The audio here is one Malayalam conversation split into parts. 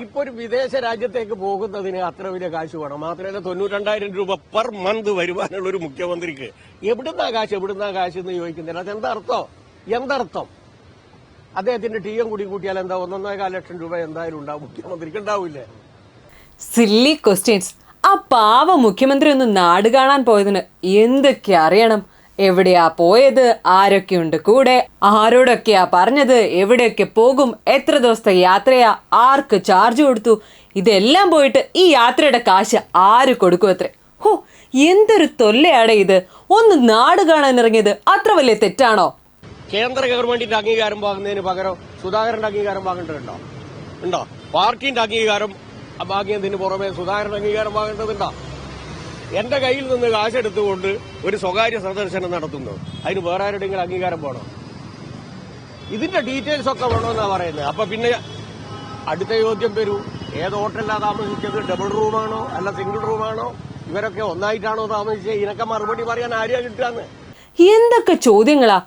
ഇപ്പൊ ഒരു വിദേശ രാജ്യത്തേക്ക് പോകുന്നതിന് അത്ര വലിയ കാശ് വേണം. മാത്രമല്ല 92,000 രൂപ പെർ മന്ത് വരുവാനുള്ള ഒരു മുഖ്യമന്ത്രിക്ക് എവിടുന്നാ കാശ് എന്ന് ചോദിക്കുന്നില്ല. എന്തർത്ഥം? അദ്ദേഹത്തിന്റെ TM കൂടി കൂട്ടിയാൽ എന്താ 1.25 ലക്ഷം രൂപ എന്തായാലും ഉണ്ടാവും, മുഖ്യമന്ത്രിക്ക് ഉണ്ടാവില്ലേ? Silly questions. ആ പാവ മുഖ്യമന്ത്രി ഒന്ന് നാട് കാണാൻ പോയതിന് എന്തൊക്കെ അറിയണം? എവിടെയാ പോയത്, ആരൊക്കെയുണ്ട് കൂടെ, ആരോടൊക്കെയാ പറഞ്ഞത്, എവിടെയൊക്കെ പോകും, എത്ര ദിവസത്തെ യാത്രയാ, ആർക്ക് ചാർജ് കൊടുത്തു, ഇതെല്ലാം പോയിട്ട് ഈ യാത്രയുടെ കാശ് ആര് കൊടുക്കുമത്രേ? ഹോ, എന്തൊരു തൊല്ലയാടെ ഇത്. ഒന്ന് നാട് കാണാൻ ഇറങ്ങിയത് അത്ര വലിയ തെറ്റാണോ? കേന്ദ്ര ഗവൺമെന്റിന്റെ അംഗീകാരം വാങ്ങുന്നതിന് പകരം സുധാകരന്റെ അംഗീകാരം വാങ്ങേണ്ടതുണ്ടോ? പാർട്ടിന്റെ അംഗീകാരം വാങ്ങിയതിന് പുറമെ സുധാകരന്റെ അംഗീകാരം വാങ്ങേണ്ടതുണ്ടോ? എന്റെ കയ്യിൽ നിന്ന് കാശെടുത്തുകൊണ്ട് ഒരു സ്വകാര്യ സന്ദർശനം നടത്തുന്നു, അതിന് വേറെ ആരുടെയെങ്കിലും അംഗീകാരം വേണോ? ഇതിന്റെ ഡീറ്റെയിൽസ് ഒക്കെ വേണമെന്നാ പറയുന്നത്. അപ്പൊ പിന്നെ അടുത്ത ചോദ്യം വരൂ, ഏത് ഹോട്ടലിലാ താമസിച്ചത്? ഡബിൾ റൂമാണോ അല്ല സിംഗിൾ റൂമാണോ? ഇവരൊക്കെ ഒന്നായിട്ടാണോ താമസിച്ചത്? ഇതിനൊക്കെ മറുപടി പറയാൻ ആരെയാ കിട്ടാന്ന്? എന്തൊക്കെ ചോദ്യങ്ങളാ!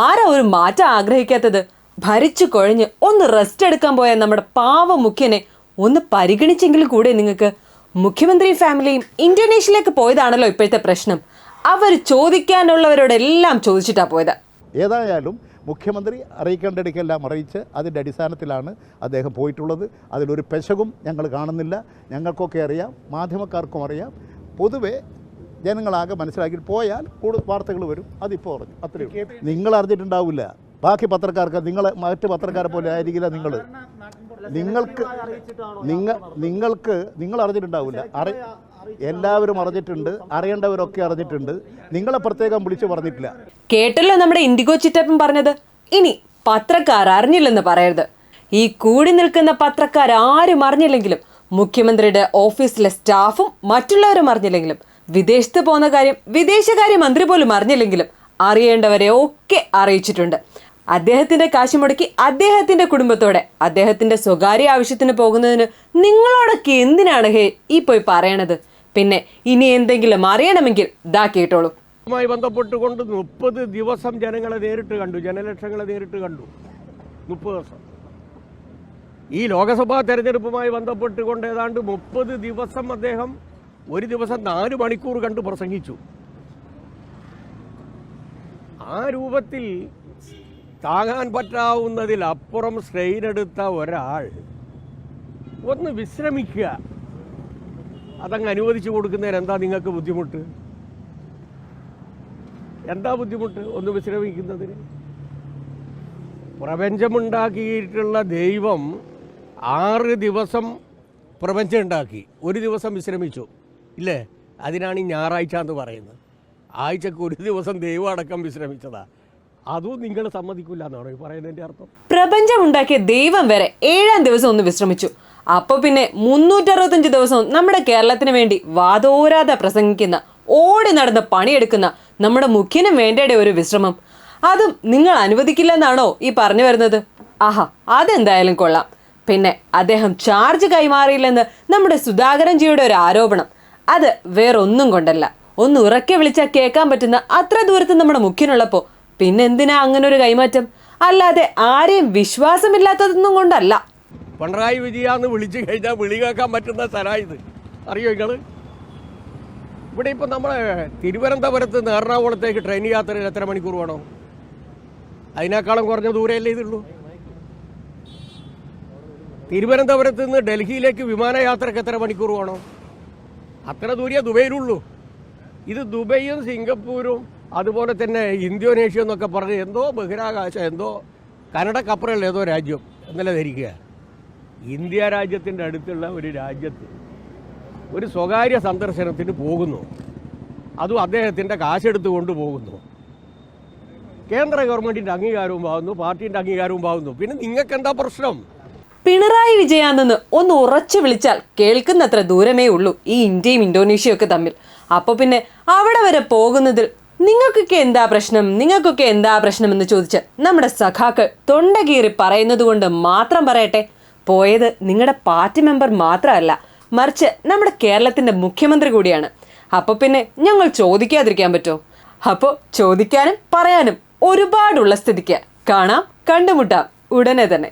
ആരാ ഒരു മാറ്റം ആഗ്രഹിക്കാത്തത്? ഭരിച്ചു കുഴഞ്ഞ് ഒന്ന് റെസ്റ്റ് എടുക്കാൻ പോയ നമ്മുടെ പാവ മുഖ്യനെ ഒന്ന് പരിഗണിച്ചെങ്കിലും കൂടെ നിങ്ങൾക്ക്. മുഖ്യമന്ത്രി ഫാമിലിയും ഇന്തോനേഷ്യയിലേക്ക് പോയതാണല്ലോ ഇപ്പോഴത്തെ പ്രശ്നം. അവർ ചോദിക്കാനുള്ളവരോടെല്ലാം ചോദിച്ചിട്ടാ പോയത്. ഏതായാലും മുഖ്യമന്ത്രി അറിയിക്കേണ്ടിടയ്ക്കെല്ലാം അറിയിച്ച് അതിൻ്റെ അടിസ്ഥാനത്തിലാണ് അദ്ദേഹം പോയിട്ടുള്ളത്. അതിലൊരു പെശകും ഞങ്ങൾ കാണുന്നില്ല. ഞങ്ങൾക്കൊക്കെ അറിയാം, മാധ്യമക്കാർക്കും അറിയാം. പൊതുവെ ജനങ്ങളാകെ മനസ്സിലാക്കി പോയാൽ കൂടുതൽ വാർത്തകൾ വരും. അതിപ്പോൾ പറഞ്ഞു അത്രയും. നിങ്ങൾ അറിഞ്ഞിട്ടുണ്ടാവില്ല, ബാക്കി പത്രക്കാർക്ക്, മറ്റ് പത്രക്കാരെ പോലെ ആയിരിക്കില്ല നിങ്ങൾ അറിഞ്ഞിട്ടുണ്ടാവില്ല. എല്ലാവരും അറിഞ്ഞിട്ടുണ്ട്, അറിയേണ്ടവരൊക്കെ അറിഞ്ഞിട്ടുണ്ട്. നിങ്ങളെ പ്രത്യേകം വിളിച്ചു പറഞ്ഞിട്ടില്ല. കേട്ടല്ലോ നമ്മുടെ ഇൻഡിഗോ ചിറ്റപ്പൻ പറഞ്ഞത്. ഇനി പത്രക്കാർ അറിഞ്ഞില്ലെന്ന് പറയരുത്. ഈ കൂടി നിൽക്കുന്ന പത്രക്കാർ ആരും അറിഞ്ഞില്ലെങ്കിലും, മുഖ്യമന്ത്രിയുടെ ഓഫീസിലെ സ്റ്റാഫും മറ്റുള്ളവരും അറിഞ്ഞില്ലെങ്കിലും, വിദേശത്ത് പോകുന്ന കാര്യം വിദേശകാര്യ മന്ത്രി പോലും അറിഞ്ഞില്ലെങ്കിലും അറിയേണ്ടവരെ ഒക്കെ അറിയിച്ചിട്ടുണ്ട്. അദ്ദേഹത്തിന്റെ കാശ് മുടക്കി അദ്ദേഹത്തിന്റെ കുടുംബത്തോടെ അദ്ദേഹത്തിന്റെ സ്വകാര്യ ആവശ്യത്തിന് പോകുന്നതിന് നിങ്ങളോടൊക്കെ എന്തിനാണ് ഈ പോയി പറയണത്? പിന്നെ ഇനി എന്തെങ്കിലും അറിയണമെങ്കിൽ ദാ കേട്ടോളൂ. ുമായി ബന്ധപ്പെട്ടുകൊണ്ട് 30 ദിവസം ജനങ്ങളെ നേരിട്ട് കണ്ടു, ജനലക്ഷങ്ങളെ നേരിട്ട് കണ്ടു. 30 ദിവസം. ഈ ലോക്സഭാ തെരഞ്ഞെടുപ്പുമായി ബന്ധപ്പെട്ടുകൊണ്ട് ഏതാണ്ട് 30 ദിവസം അദ്ദേഹം ഒരു ദിവസം 4 മണിക്കൂർ കണ്ട് പ്രസംഗിച്ചു. ആ രൂപത്തിൽ താങ്ങാൻ പറ്റാവുന്നതിലപ്പുറം സ്ട്രെയിൻ എടുത്ത ഒരാൾ ഒന്ന് വിശ്രമിക്കുക, അതങ്ങ് അനുവദിച്ചു കൊടുക്കുന്നതിന് എന്താ നിങ്ങൾക്ക് ബുദ്ധിമുട്ട്? ഒന്ന് വിശ്രമിക്കുന്നതിന്? പ്രപഞ്ചമുണ്ടാക്കിയിട്ടുള്ള ദൈവം 6 ദിവസം പ്രപഞ്ചം ഉണ്ടാക്കി, ഒരു ദിവസം വിശ്രമിച്ചു ഇല്ലേ? അതിനാണ് ഈ ഞായറാഴ്ച എന്ന് പറയുന്നത്. ആഴ്ചക്ക് ഒരു ദിവസം ദൈവം അടക്കം വിശ്രമിച്ചതാ. അതും നിങ്ങൾ സമ്മതിക്കില്ല എന്നാണോ ഈ പറയുന്നതിന്റെ അർത്ഥം? പ്രപഞ്ചം ഉണ്ടാക്കിയ ദൈവം വരെ 7-ാം ദിവസം ഒന്ന് വിശ്രമിച്ചു. അപ്പൊ പിന്നെ 365 ദിവസവും നമ്മുടെ കേരളത്തിന് വേണ്ടി വാതോരാതെ പ്രസംഗിക്കുന്ന, ഓടി നടന്ന് പണിയെടുക്കുന്ന നമ്മുടെ മുഖ്യനും വേണ്ടയുടെ ഒരു വിശ്രമം, അതും നിങ്ങൾ അനുവദിക്കില്ലെന്നാണോ ഈ പറഞ്ഞു വരുന്നത്? ആഹാ, അതെന്തായാലും കൊള്ളാം. പിന്നെ അദ്ദേഹം ചാർജ് കൈമാറിയില്ലെന്ന് നമ്മുടെ സുധാകരൻ ജിയുടെ ഒരു ആരോപണം, അത് വേറൊന്നും കൊണ്ടല്ല. ഒന്ന് ഉറക്കെ വിളിച്ചാൽ കേൾക്കാൻ പറ്റുന്ന അത്ര ദൂരത്ത് നമ്മുടെ മുഖ്യനുള്ളപ്പോ പിന്നെന്തിനാ അങ്ങനെ ഒരു കൈമാറ്റം? അല്ലാതെ ആരെയും വിശ്വാസമില്ലാത്തതൊന്നും കൊണ്ടല്ല. പിണറായി വിജയാന്ന് വിളിച്ചു കഴിഞ്ഞാൽ വിളി കേൾക്കാൻ പറ്റുന്ന സ്ഥലമായത് അറിയോ നിങ്ങള്? ഇവിടെ ഇപ്പം നമ്മളെ തിരുവനന്തപുരത്ത് നിന്ന് എറണാകുളത്തേക്ക് ട്രെയിൻ യാത്രയിൽ എത്ര മണിക്കൂർ വേണോ? അതിനേക്കാളും കുറഞ്ഞ ദൂരമല്ലേ ഇതുള്ളൂ. തിരുവനന്തപുരത്ത് നിന്ന് ഡൽഹിയിലേക്ക് വിമാനയാത്രയ്ക്ക് എത്ര മണിക്കൂർ വേണോ? അത്ര ദൂരേ ദുബൈയിലുള്ളൂ. ഇത് ദുബൈയും സിംഗപ്പൂരും അതുപോലെ തന്നെ ഇന്തോനേഷ്യ എന്നൊക്കെ പറഞ്ഞ് എന്തോ ബഹിരാകാശം, എന്തോ കനഡക്കപ്പുറമുള്ള ഏതോ രാജ്യം എന്നല്ല ധരിക്കുക. ഇന്ത്യ രാജ്യത്തിൻ്റെ അടുത്തുള്ള ഒരു രാജ്യത്ത് ഒരു സ്വകാര്യ സന്ദർശനത്തിന് പോകുന്നു, അതും അദ്ദേഹത്തിൻ്റെ കാശെടുത്ത് കൊണ്ടുപോകുന്നു. കേന്ദ്ര ഗവൺമെൻറ്റിൻ്റെ അംഗീകാരവും പാകുന്നു, പാർട്ടീൻ്റെ അംഗീകാരവും പാകുന്നു. പിന്നെ നിങ്ങൾക്ക് എന്താ പ്രശ്നം? പിണറായി വിജയാണെന്ന് ഒന്ന് ഉറച്ചു വിളിച്ചാൽ കേൾക്കുന്നത്ര ദൂരമേ ഉള്ളൂ ഈ ഇന്ത്യയും ഇന്തോനേഷ്യയും ഒക്കെ തമ്മിൽ. അപ്പോൾ പിന്നെ അവിടെ വരെ പോകുന്നതിൽ നിങ്ങൾക്കൊക്കെ എന്താ പ്രശ്നം എന്ന് ചോദിച്ച് നമ്മുടെ സഖാക്കൾ തൊണ്ടകീറി പറയുന്നത് കൊണ്ട് മാത്രം പറയട്ടെ, പോയത് നിങ്ങളുടെ പാർട്ടി മെമ്പർ മാത്രമല്ല, മറിച്ച് നമ്മുടെ കേരളത്തിന്റെ മുഖ്യമന്ത്രി കൂടിയാണ്. അപ്പോൾ പിന്നെ ഞങ്ങൾ ചോദിക്കാതിരിക്കാൻ പറ്റുമോ? അപ്പോൾ ചോദിക്കാനും പറയാനും ഒരുപാടുള്ള സ്ഥിതിക്ക് കാണാം, കണ്ടുമുട്ടാം ഉടനെ തന്നെ.